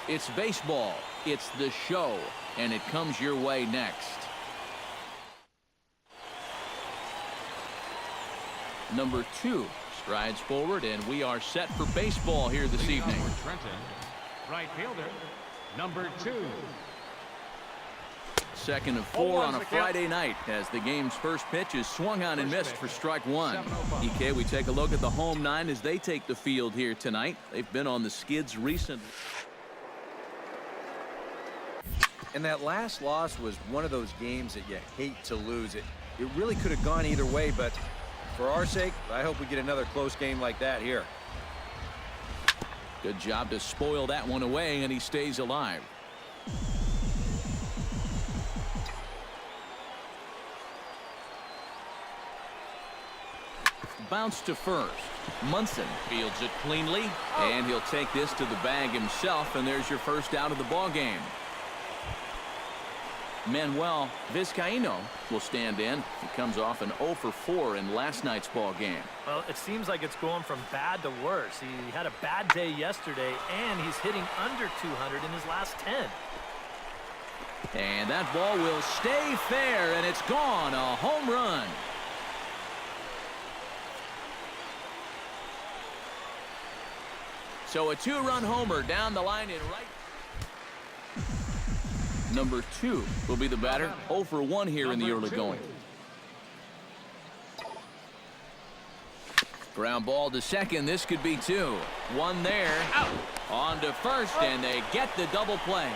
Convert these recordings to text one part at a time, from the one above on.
It's baseball. It's the show. And it comes your way next. Number 2 strides forward, and we are set for baseball here this evening. Trenton, right fielder, number 2. Second of 4 on a Friday night as the game's first pitch is swung on and missed for strike 1. EK, we take a look at the home 9 as they take the field here tonight. They've been on the skids recently. And that last loss was one of those games that you hate to lose. It really could have gone either way, but for our sake, I hope we get another close game like that here. Good job to spoil that one away, and he stays alive. Bounce to first. Munson fields it cleanly, and he'll take this to the bag himself, and there's your first out of the ball game. Manuel Vizcaino will stand in. He comes off an 0 for 4 in last night's ball game. Well, it seems like it's going from bad to worse. He had a bad day yesterday, and he's hitting under 200 in his last 10. And that ball will stay fair, and it's gone. A home run. So a 2-run homer down the line in right. Number 2 will be the batter. 0 for 1 here in the early going. Ground ball to second. This could be 2. 1 there. Out. On to first, and they get the double play.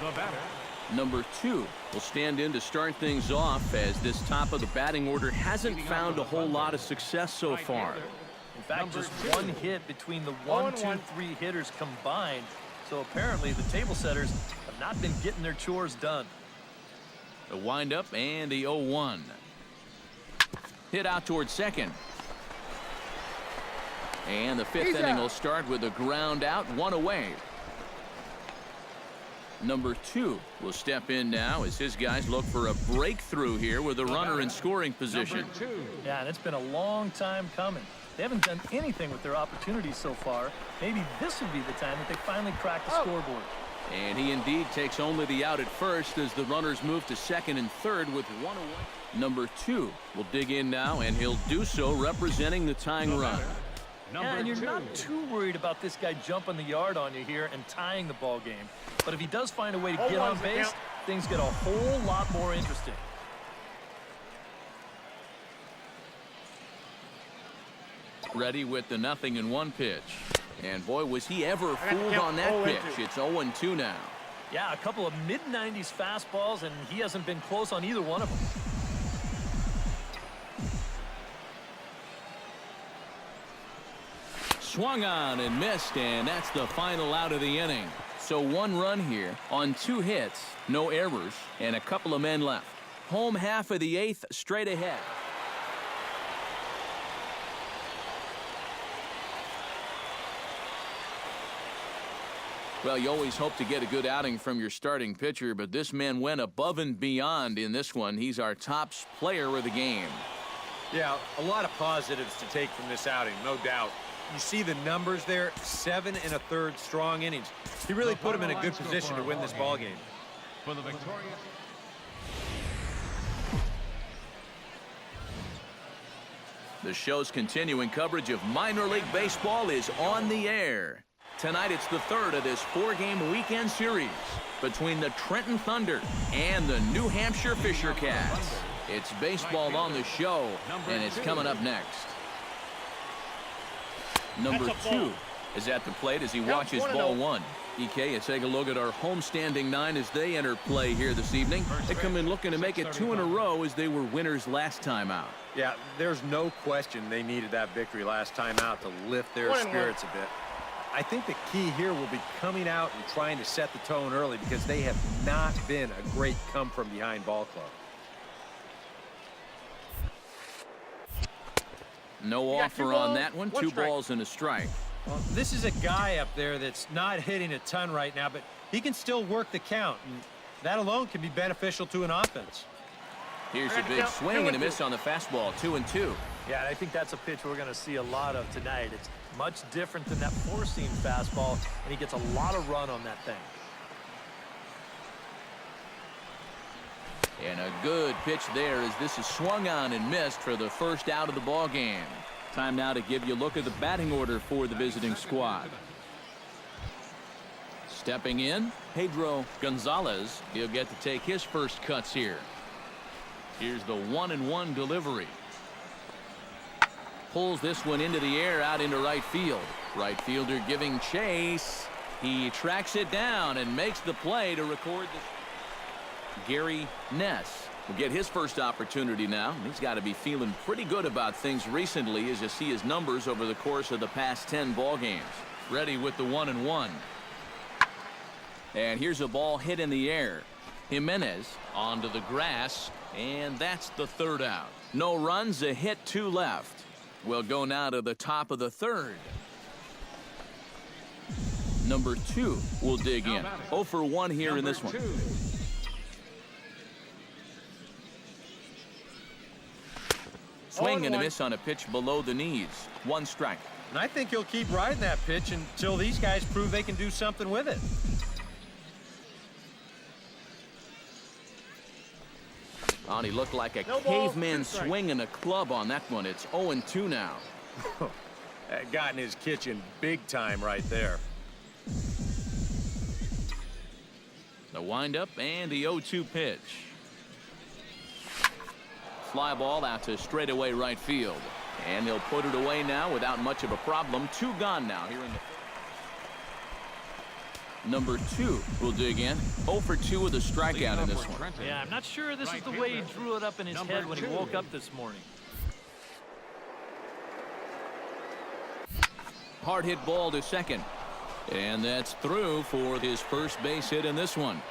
The batter. Number 2 will stand in to start things off as this top of the batting order hasn't found a whole lot of success so far. In fact, just 1 hit between the 1, 2, 3 hitters combined. So apparently the table setters have not been getting their chores done. The windup and the 0-1. Hit out towards second. And the 5th inning will start with a ground out, 1 away. Number 2 will step in now as his guys look for a breakthrough here with a runner in scoring position. Yeah, and it's been a long time coming. They haven't done anything with their opportunities so far. Maybe this would be the time that they finally crack the scoreboard. And he indeed takes only the out at first as the runners move to second and third with 1 away. Number 2 will dig in now, and he'll do so representing the tying run. Yeah, and you're not too worried about this guy jumping the yard on you here and tying the ball game. But if he does find a way to get on base, things get a whole lot more interesting. Ready with the 0-1 pitch. And boy, was he ever fooled on that pitch. It's 0-2 now. Yeah, a couple of mid-90s fastballs, and he hasn't been close on either one of them. Swung on and missed, and that's the final out of the inning. So 1 run here on 2 hits, no errors, and a couple of men left. Home half of the 8th, straight ahead. Well, you always hope to get a good outing from your starting pitcher, but this man went above and beyond in this one. He's our top player of the game. Yeah, a lot of positives to take from this outing, no doubt. You see the numbers there, 7 1/3 strong innings. He really put him in a good position to win this ball game. For the victorious. The show's continuing coverage of minor league baseball is on the air. Tonight, it's the 3rd of this 4-game weekend series between the Trenton Thunder and the New Hampshire Fisher Cats. It's baseball on the show, and it's coming up next. Number 2 is at the plate as he watches ball 1. EK, you take a look at our homestanding 9 as they enter play here this evening. They come in looking to make it 2 in a row as they were winners last time out. Yeah, there's no question they needed that victory last time out to lift their spirits a bit. I think the key here will be coming out and trying to set the tone early because they have not been a great come-from-behind ball club. No offer on that one. 2 balls and a strike. Well, this is a guy up there that's not hitting a ton right now, but he can still work the count, and that alone can be beneficial to an offense. Here's a big swing and a miss on the fastball. 2-2. Yeah, I think that's a pitch we're going to see a lot of tonight. It's Much different than that four-seam fastball, and he gets a lot of run on that thing. And a good pitch there as this is swung on and missed for the first out of the ball game. Time now to give you a look at the batting order for the visiting squad. Stepping in, Pedro Gonzalez. He'll get to take his first cuts here. Here's the 1-1 delivery. Pulls this one into the air out into right field. Right fielder giving chase. He tracks it down and makes the play to record this. Gary Ness will get his first opportunity now. He's got to be feeling pretty good about things recently as you see his numbers over the course of the past 10 ball games. Ready with the 1-1. And here's a ball hit in the air. Jimenez onto the grass, and that's the third out. No runs, a hit, 2 left. We'll go now to the top of the third. Number 2 will dig in. 0 for 1 here in this one. Swing and a miss on a pitch below the knees. 1 strike. And I think he'll keep riding that pitch until these guys prove they can do something with it. Oh, he looked like a caveman swinging a club on that one. It's 0-2 now. That got in his kitchen big time right there. The windup and the 0-2 pitch. Fly ball out to straightaway right field. And he'll put it away now without much of a problem. 2 gone now here in the... Number 2 will dig in. 0 for 2 with a strikeout in this one. Yeah, I'm not sure this is the way he drew it up in his head when he woke up this morning. Hard hit ball to second. And that's through for his first base hit in this one.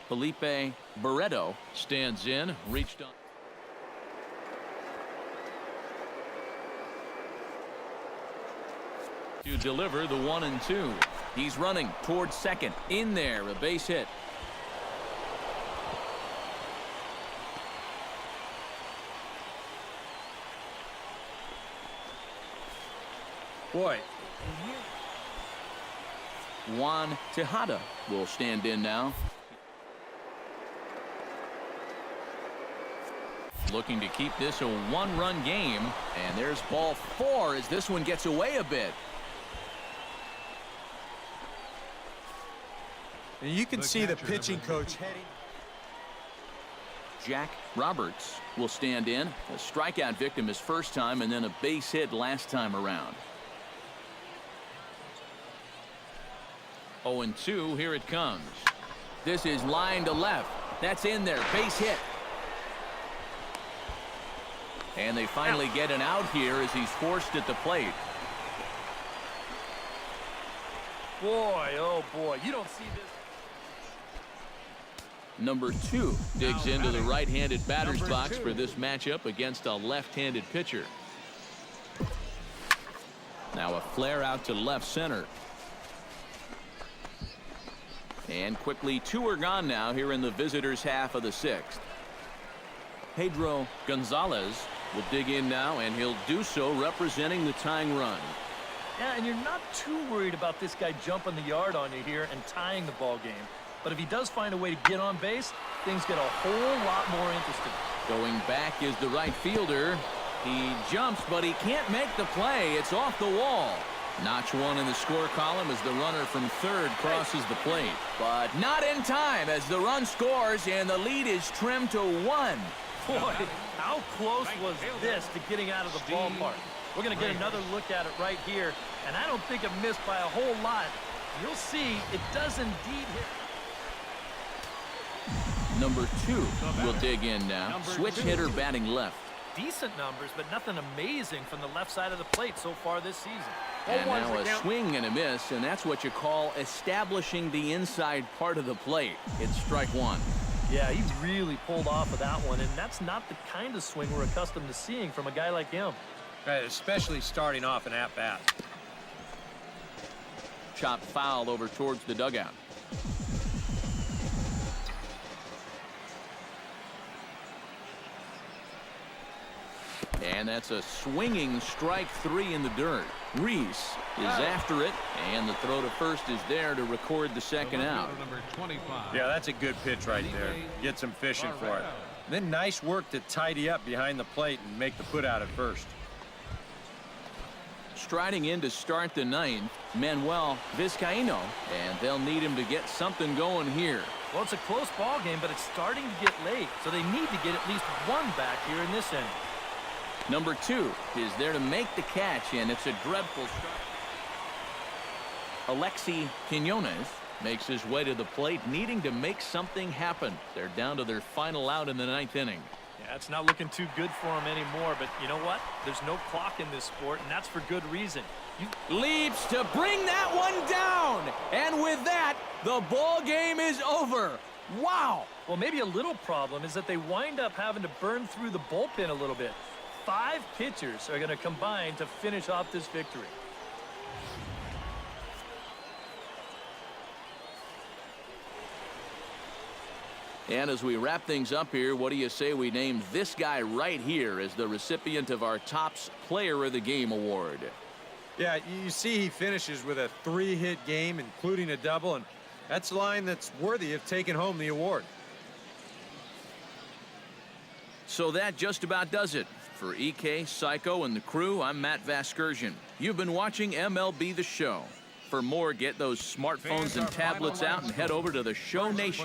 Felipe Barreto stands in, reached on. To deliver the 1-2. He's running towards second. In there, a base hit. Boy. Juan Tejada will stand in now. Looking to keep this a 1-run game. And there's ball 4 as this one gets away a bit. And you can see the pitching coach heading. Jack Roberts will stand in. A strikeout victim his first time and then a base hit last time around. 0-2, here it comes. This is line to left. That's in there, base hit. And they finally get an out here as he's forced at the plate. Boy, oh boy, you don't see this. Number 2 digs into the right-handed batter's box for this matchup against a left-handed pitcher. Now a flare out to left center. And quickly 2 are gone now here in the visitors' half of the 6th. Pedro Gonzalez will dig in now, and he'll do so representing the tying run. Yeah, and you're not too worried about this guy jumping the yard on you here and tying the ball game. But if he does find a way to get on base, things get a whole lot more interesting. Going back is the right fielder. He jumps, but he can't make the play. It's off the wall. Notch 1 in the score column as the runner from third crosses the plate. But not in time as the run scores and the lead is trimmed to 1. Boy, how close was this to getting out of the ballpark? We're going to get another look at it right here, and I don't think it missed by a whole lot. You'll see it does indeed hit. Number 2 will dig in now. Switch hitter batting left. Decent numbers, but nothing amazing from the left side of the plate so far this season. And now a swing and a miss, and that's what you call establishing the inside part of the plate. It's strike 1. Yeah, he really pulled off of that one, and that's not the kind of swing we're accustomed to seeing from a guy like him. Right, especially starting off an at-bat. Chopped foul over towards the dugout. And that's a swinging strike 3 in the dirt. Reese is after it, and the throw to first is there to record the second out. Number 25. Yeah, that's a good pitch right there. Get some fishing for it. And then nice work to tidy up behind the plate and make the put out at first. Striding in to start the ninth, Manuel Vizcaino, and they'll need him to get something going here. Well, it's a close ball game, but it's starting to get late, so they need to get at least one back here in this inning. Number 2 is there to make the catch, and it's a dreadful strike. Alexi Quinones makes his way to the plate, needing to make something happen. They're down to their final out in the ninth inning. Yeah, it's not looking too good for him anymore, but you know what? There's no clock in this sport, and that's for good reason. Leaps to bring that one down, and with that, the ball game is over. Wow. Well, maybe a little problem is that they wind up having to burn through the bullpen a little bit. 5 pitchers are going to combine to finish off this victory. And as we wrap things up here, what do you say we name this guy right here as the recipient of our Topps Player of the Game award? Yeah, you see he finishes with a 3-hit game, including a double, and that's a line that's worthy of taking home the award. So that just about does it. For EK, Psycho, and the crew, I'm Matt Vasgersian. You've been watching MLB The Show. For more, get those smartphones and tablets out and head over to the Show Nation.